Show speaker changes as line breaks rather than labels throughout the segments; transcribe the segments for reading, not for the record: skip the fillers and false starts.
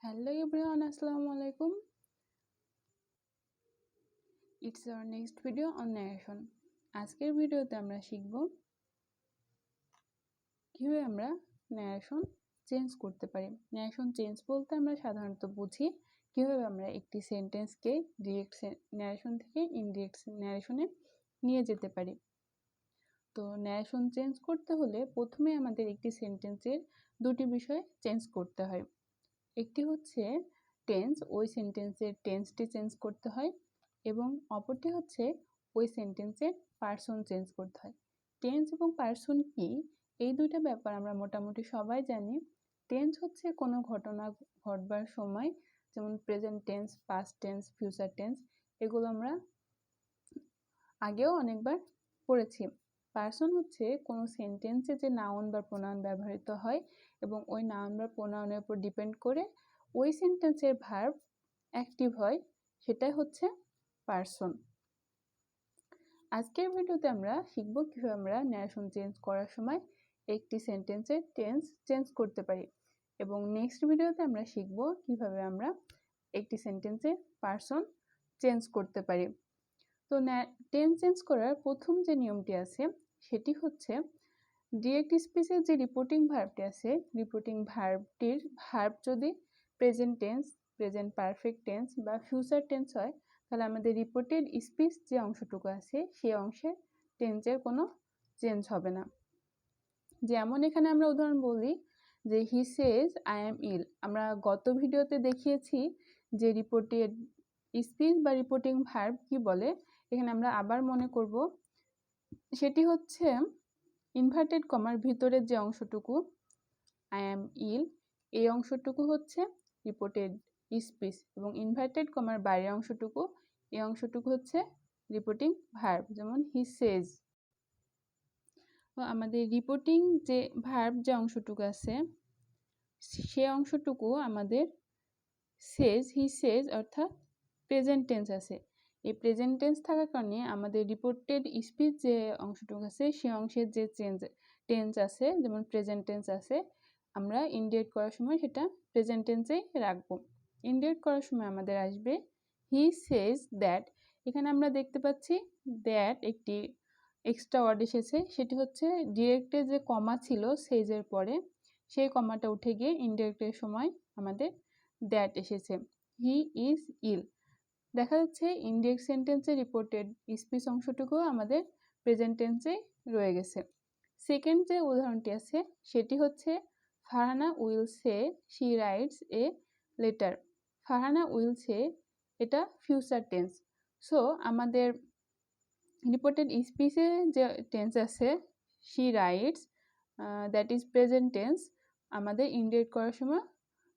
Hello everyone, Assalamu alaikum. It's our next video on narration. আজকের ভিডিওতে আমরা শিখব কিভাবে আমরা narration চেঞ্জ করতে পারি। narration চেঞ্জ বলতে আমরা সাধারণত বুঝি কিভাবে আমরা একটি সেন্টেন্সকে ডিরেক্ট narration থেকে ইনডিরেক্ট narration-এ নিয়ে যেতে পারি। তো narration চেঞ্জ করতে হলে প্রথমে আমাদের একটি সেন্টেন্সের দুটি বিষয় চেঞ্জ করতে হয়। একটি হচ্ছে টেন্স, ওই সেন্টেন্সের টেন্সটি চেঞ্জ করতে হয়, এবং অপরটি হচ্ছে ওই সেন্টেন্সের পার্সন চেঞ্জ করতে হয়। টেন্স এবং পার্সন কি, এই দুইটা ব্যাপার আমরা মোটামুটি সবাই জানি। টেন্স হচ্ছে কোনো ঘটনা ঘটবার সময়, যেমন present tense, past tense, future tense, এগুলো আমরা আগেও অনেকবার পড়েছি। পার্সন হচ্ছে কোনো সেন্টেন্সে যে নাউন বা প্রোনাউন ব্যবহৃত হয় এবং ওই নাউন বা প্রোনাউনের উপর ডিপেন্ড করে ওই সেন্টেন্সের ভার্ব অ্যাক্টিভ হয়, সেটাই হচ্ছে পার্সন। আজকের ভিডিওতে আমরা শিখব কিভাবে আমরা ন্যারেশন চেঞ্জ করার সময় একটি সেন্টেন্সের টেন্স চেঞ্জ করতে পারি, এবং নেক্সট ভিডিওতে আমরা শিখব কিভাবে আমরা একটি সেন্টেন্সের পার্সন চেঞ্জ করতে পারি। তো টেন্স চেঞ্জ করার প্রথম যে নিয়মটি আছে সেটি হচ্ছে ডিরেক্ট স্পিচের যে রিপোর্টিং ভার্বটি আছে, রিপোর্টিং ভার্বটির ভার্ব যদি present tense, present perfect tense বা ফিউচার টেন্স হয়, তাহলে আমাদের রিপোর্টেড স্পিচ যে অংশটুকু আছে সেই অংশে টেন্সের কোনো চেঞ্জ হবে না। যেমন এখানে আমরা উদাহরণ বলি যে হি সেজ আই অ্যাম ইল। আমরা গত ভিডিওতে দেখিয়েছি যে রিপোর্টেড স্পিচ বা রিপোর্টিং ভার্ব কি বলে। এখানে আমরা আবার মনে করব, সেটি হচ্ছে ইনভার্টেড কমার ভিতরের যে অংশটুকু আই অ্যাম ইল, এই অংশটুকু হচ্ছে রিপোর্টেড স্পিচ, এবং ইনভার্টেড কমার বাইরের অংশটুকু, এই অংশটুকু হচ্ছে রিপোর্টিং ভার্ব, যেমন হি সেজ। তো আমাদের রিপোর্টিং যে ভার্ব যে অংশটুকু আছে সে অংশটুকু আমাদের সেজ, হি সেজ অর্থাৎ প্রেজেন্ট টেন্স আছে। এই প্রেজেন্ট টেন্স থাকার কারণে আমাদের রিপোর্টেড স্পিচ যে অংশটুকু আছে সে অংশের যে টেন্স আছে, যেমন প্রেজেন্ট টেন্স আছে, আমরা ইন্ডিকেট করার সময় সেটা প্রেজেন্ট টেন্সেই রাখবো। ইন্ডিকেট করার সময় আমাদের আসবে হি সেজ দ্যাট। এখানে আমরা দেখতে পাচ্ছি দ্যাট একটি এক্সট্রা ওয়ার্ড এসেছে, সেটি হচ্ছে ডিরেক্টে যে কমা ছিল সেজের পরে সেই কমাটা উঠে গিয়ে ইনডিরেক্টের সময় আমাদের দ্যাট এসেছে। He is ill. দেখা যাচ্ছে ইনডিরেক্ট সেন্টেন্সে রিপোর্টেড স্পিচ অংশটুকু আমাদের প্রেজেন্ট টেন্সে রয়ে গেছে। সেকেন্ড যে উদাহরণটি আছে সেটি হচ্ছে Farhana will say she writes a letter. Farhana will say, এটা ফিউচার টেন্স। সো আমাদের রিপোর্টেড স্পিচে যে টেন্স আছে she rights, that is present tense, আমাদের ইন্ডিকেট করার সময়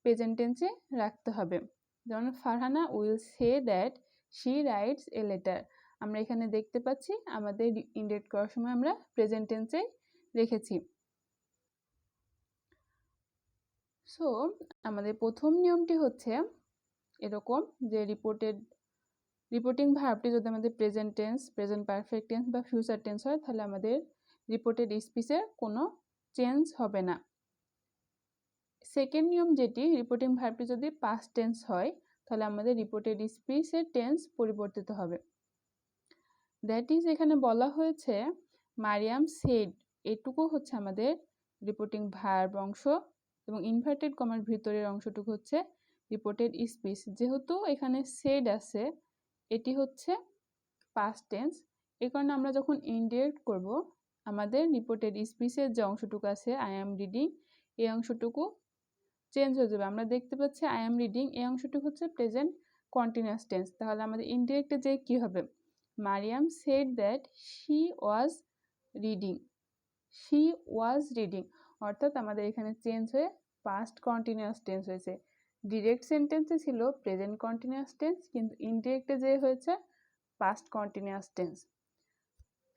প্রেজেন্ট টেন্সে রাখতে হবে। যেমন Farhana will say that she writes a letter. আমরা এখানে দেখতে পাচ্ছি আমাদের ইন্ডিকেট করার সময় আমরা প্রেজেন্ট টেন্সে রেখেছি। সো আমাদের প্রথম নিয়মটি হচ্ছে এরকম যে রিপোর্টিং ভার্বটি যদি আমাদের present tense, present perfect tense বা ফিউচার টেন্স হয়, তাহলে আমাদের রিপোর্টেড স্পিচের কোনো চেঞ্জ হবে না। সেকেন্ড নিয়ম যেটি, রিপোর্টিং ভার্বটি যদি পাস্ট টেন্স হয় তাহলে আমাদের রিপোর্টেড স্পিচের টেন্স পরিবর্তিত হবে। দ্যাট ইজ এখানে বলা হয়েছে মারিয়াম সেড, এটুকু হচ্ছে আমাদের রিপোর্টিং ভার্ব অংশ, এবং ইনভার্টেড কমার ভিতরের অংশটুকু হচ্ছে রিপোর্টেড স্পিচ। যেহেতু এখানে সেড আছে, এটি হচ্ছে পাস্ট টেন্স, এই কারণে আমরা যখন ইনডিরেক্ট করব আমাদের রিপোর্টেড স্পিচের যে অংশটুকু আছে আই অ্যাম রিডিং, এই অংশটুকু চেঞ্জ হয়ে যাবে। আমরা দেখতে পাচ্ছি আই অ্যাম রিডিং, এই অংশটুকু হচ্ছে প্রেজেন্ট কন্টিনিউয়াস টেন্স। তাহলে আমাদের ইনডিরেক্টে যে কি হবে, Mariam said that she was reading, she was reading, অর্থাৎ আমাদের এখানে চেঞ্জ হয়ে পাস্ট কন্টিনিউয়াস টেন্স হয়েছে। ডিরেক্ট সেন্টেন্সে ছিল প্রেজেন্ট কন্টিনিউয়াস টেন্স, কিন্তু ইনডিরেক্টে যে হয়েছে পাস্ট কন্টিনিউয়াস টেন্স।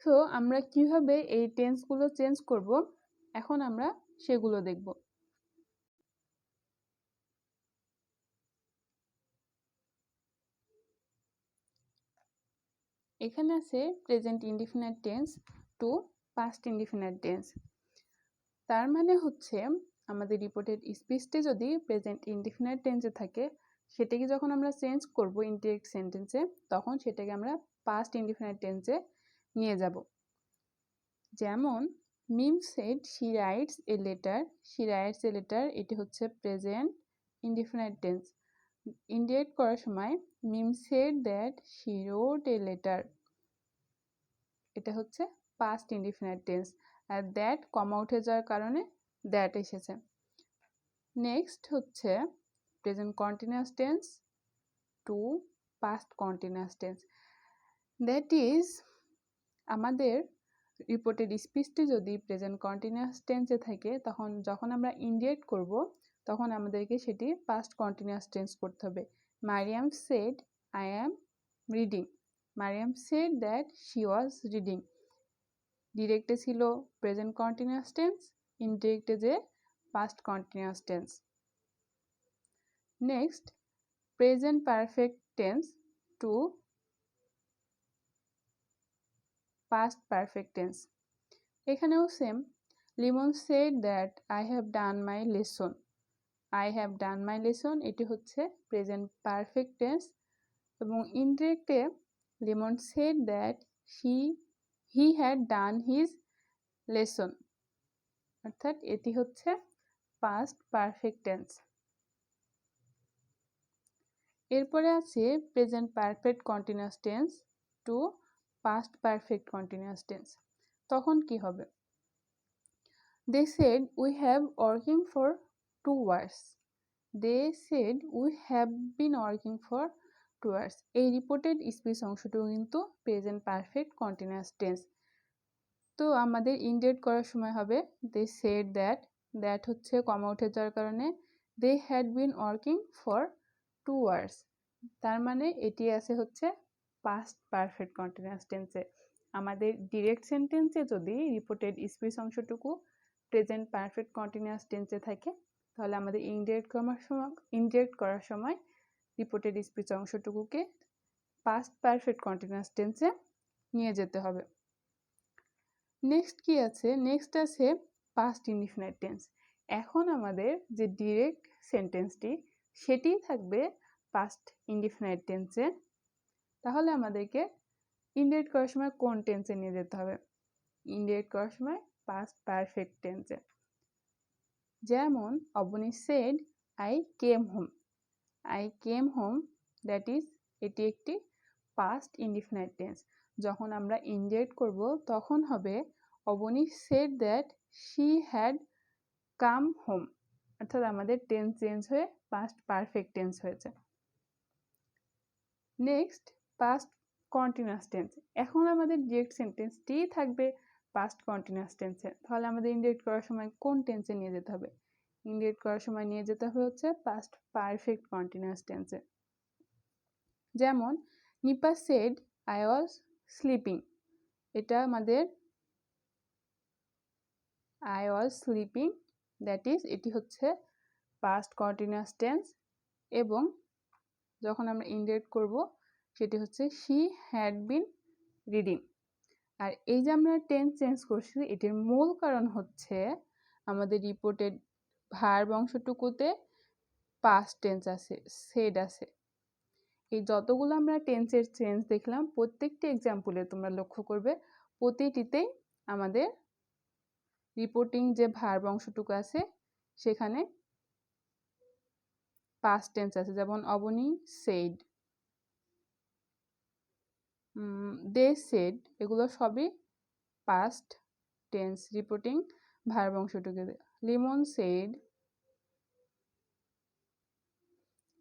সো আমরা কিভাবে এই টেন্সগুলো চেঞ্জ করব, এখন আমরা সেগুলো দেখব। এখানে আছে present indefinite tense to past indefinite tense. তার মানে হচ্ছে আমাদের রিপোর্টেড স্পিচটি যদি প্রেজেন্ট ইনডিফিনাইট টেন্সে থাকে, সেটাকে যখন আমরা চেঞ্জ করব ইনডিরেক্ট সেন্টেন্সে, তখন সেটাকে আমরা পাস্ট ইনডিফিনাইট টেন্সে নিয়ে যাব। যেমন Mim said she writes a letter, she writes a letter, এটি হচ্ছে প্রেজেন্ট ইনডিফিনাইট টেন্স। ইনডিরেক্ট করার সময় Mim said that she wrote a letter, এটা হচ্ছে পাস্ট ইনডিফিনাইট টেন্স, আর দ্যাট কমা উঠে যাওয়ার কারণে দ্যাট এসেছে। নেক্সট হচ্ছে present continuous tense to past continuous tense. That is আমাদের রিপোর্টেড স্পিচটি যদি প্রেজেন্ট কন্টিনিউয়াস টেন্সে থাকে, তখন যখন আমরা ইনডিরেক্ট করব তখন আমাদেরকে সেটি পাস্ট কন্টিনিউয়াস টেন্স করতে হবে। Mariam said I am reading, Mariam said that she was reading. ডিরেক্টে ছিল প্রেজেন্ট কন্টিনিউয়াস টেন্স, ইনডিরেক্টে যে past continuous tense. Next present perfect tense to past perfect tense. এখানেও same, Limon said that I have done my lesson, I have done my lesson, এটি হচ্ছে present perfect tense. এবং ইনডিরেক্টে Limon said that he had done his lesson, অর্থাৎ এটি হচ্ছে past perfect tense. এরপরে আছে present perfect continuous tense to past perfect continuous tense. তখন কি হবে? They said we have working for 2 hours. They said we have been working for 2 hours. এই reported speech অংশটুকু কিন্তু প্রেজেন্ট পারফেক্ট কন্টিনিউয়াস টেন্স। তো আমাদের ইনডিরেক্ট করার সময় হবে they said that, দ্যাট হচ্ছে কমা উঠে যাওয়ার কারণে they had been working for 2 hours, তার মানে এটি আছে হচ্ছে পাস্ট পারফেক্ট কন্টিনিউয়াস টেন্সে। আমাদের ডিরেক্ট সেন্টেন্সে যদি রিপোর্টেড স্পিচ অংশটুকু প্রেজেন্ট পারফেক্ট কন্টিনিউয়াস টেন্সে থাকে, তাহলে আমাদের ইনডিরেক্ট করার সময় রিপোর্টেড স্পিচ অংশটুকুকে পাস্ট পারফেক্ট কন্টিনিউয়াস টেন্সে নিয়ে যেতে হবে। নেক্সট কি আছে? নেক্সট আছে পাস্ট ইনডিফিনাইট টেন্স। এখন আমাদের যে ডিরেক্ট সেন্টেন্সটি সেটি থাকবে পাস্ট ইনডিফিনাইট টেন্সে। তাহলে আমাদেরকে ইনডিরেক্ট করার সময় কোন টেন্সে নিয়ে যেতে হবে? ইনডিরেক্ট করার সময় পাস্ট পারফেক্ট টেন্সে। যেমন Abani said I came home, I came home, that is এটি একটি পাস্ট ইনডিফিনাইট টেন্স। যখন আমরা ইনডিরেক্ট করব তখন হবে Abani said that she had come home, অর্থাৎ আমাদের টেন্স চেঞ্জ হয়ে পাস্ট পারফেক্ট টেন্স হয়েছে। Next past continuous tense. এখন আমাদের ডিরেক্ট সেন্টেন্সটি থাকবে পাস্ট কন্টিনিউয়াস টেন্সে, তাহলে আমাদের ইনডিরেক্ট করার সময় কোন টেন্সে নিয়ে যেতে হবে? ইনডিরেক্ট করার সময় নিয়ে যেতে হবে হচ্ছে পাস্ট পারফেক্ট কন্টিনিউয়াস টেন্সে। যেমন Nipa said I was sleeping, এটা আমাদের I was sleeping, that is এটি হচ্ছে পাস্ট কন্টিনিউয়াস টেন্স। এবং যখন আমরা ইনডিরেক্ট করব সেটি হচ্ছে শি হ্যাড বিন রিডিং। আর এই যে আমরা টেন্স চেঞ্জ করছি, এটির মূল কারণ হচ্ছে আমাদের রিপোর্টেড ভার্ব অংশটুকুতে পাস্ট টেন্স আছে, সেড আছে। এই যতগুলো আমরা টেন্সের চেঞ্জ দেখলাম, প্রত্যেকটি এক্সাম্পলে তোমরা লক্ষ্য করবে প্রতিটিতেই আমাদের রিপোর্টিং যে ভার্ব অংশটুকু আছে সেখানে পাস্ট টেন্স আছে। যেমন অবনী সেড, দে সেড, এগুলো সবই পাস্ট টেন্স রিপোর্টিং ভার্ব অংশটুকু। লিমন সেড,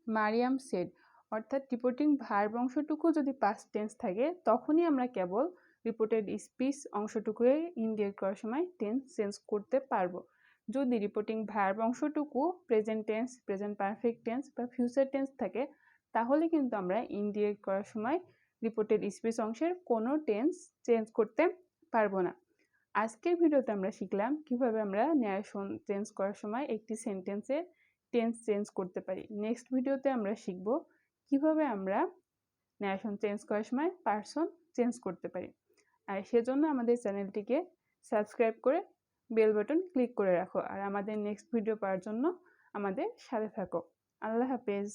মারিয়াম সেড, অর্থাৎ রিপোর্টিং ভার্ব অংশটুকু যদি পাস্ট টেন্স থাকে তখনই আমরা কেবল রিপোর্টেড স্পিচ অংশটুকুয়ে ইনডিরেক্ট করার সময় টেন্স চেঞ্জ করতে পারবো। যদি রিপোর্টিং ভার্ব অংশটুকু present tense, present perfect tense বা ফিউচার টেন্স থাকে, তাহলে কিন্তু আমরা ইনডিরেক্ট করার সময় রিপোর্টেড স্পিচ অংশের কোনো টেন্স চেঞ্জ করতে পারবো না। আজকের ভিডিওতে আমরা শিখলাম কিভাবে আমরা ন্যারেশন চেঞ্জ করার সময় একটি সেন্টেন্সের টেন্স চেঞ্জ করতে পারি। নেক্সট ভিডিওতে আমরা শিখব কিভাবে আমরা ন্যারেশন চেঞ্জ করার সময় পার্সন চেঞ্জ করতে পারি। আর সেজন্য আমাদের চ্যানেলটিকে সাবস্ক্রাইব করে বেল বাটন ক্লিক করে রাখো আর আমাদের নেক্সট ভিডিও পাওয়ার জন্য আমাদের সাথে থাকো। আল্লাহ হাফেজ।